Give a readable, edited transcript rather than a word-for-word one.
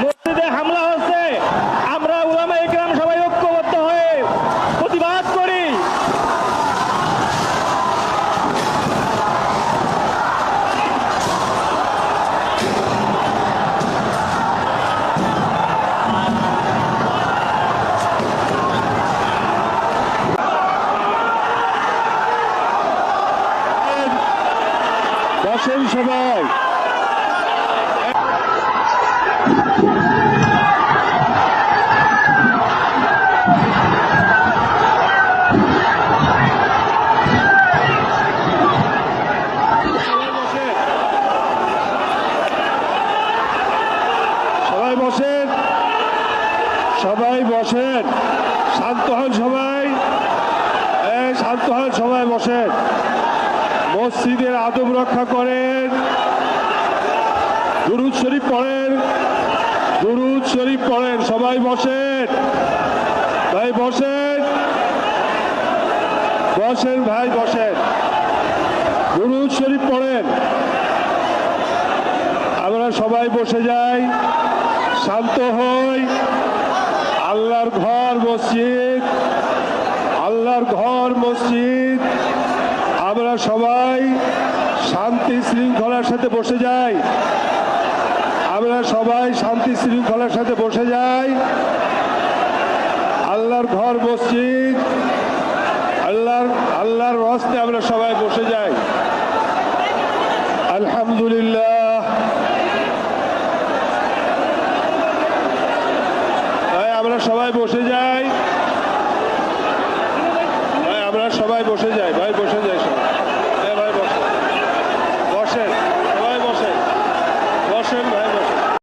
মসজিদে হামলা হচ্ছে, আমরা উলামায়ে কেরাম সবাই ঐক্যবদ্ধ হয়ে প্রতিবাদ করি। বসেন সবাই। সবাই বসেন, সবাই বসেন, শান্ত হন সবাই, শান্ত হন সবাই, বসেন। মসজিদের আদব রক্ষা করেন, দুরূদ শরীফ পড়েন, দুরূদ শরীফ পড়েন। সবাই বসেন ভাই, বসেন, বসেন ভাই, বসেন, দুরূদ শরীফ পড়েন। আমরা সবাই বসে যাই, শান্ত হই। আল্লাহর ঘর মসজিদ, আল্লাহর ঘর মসজিদ। আমরা সবাই শান্তি শৃঙ্খলার সাথে বসে যাই, আমরা সবাই শান্তি শৃঙ্খলার সাথে বসে যাই। আল্লাহর ঘর মসজিদ, আল্লাহর রাস্তায় আমরা সবাই বসে যাই। আলহামদুলিল্লাহ। আমরা সবাই বসে যাই, আমরা সবাই বসে যাই ভাই, বসে যাই।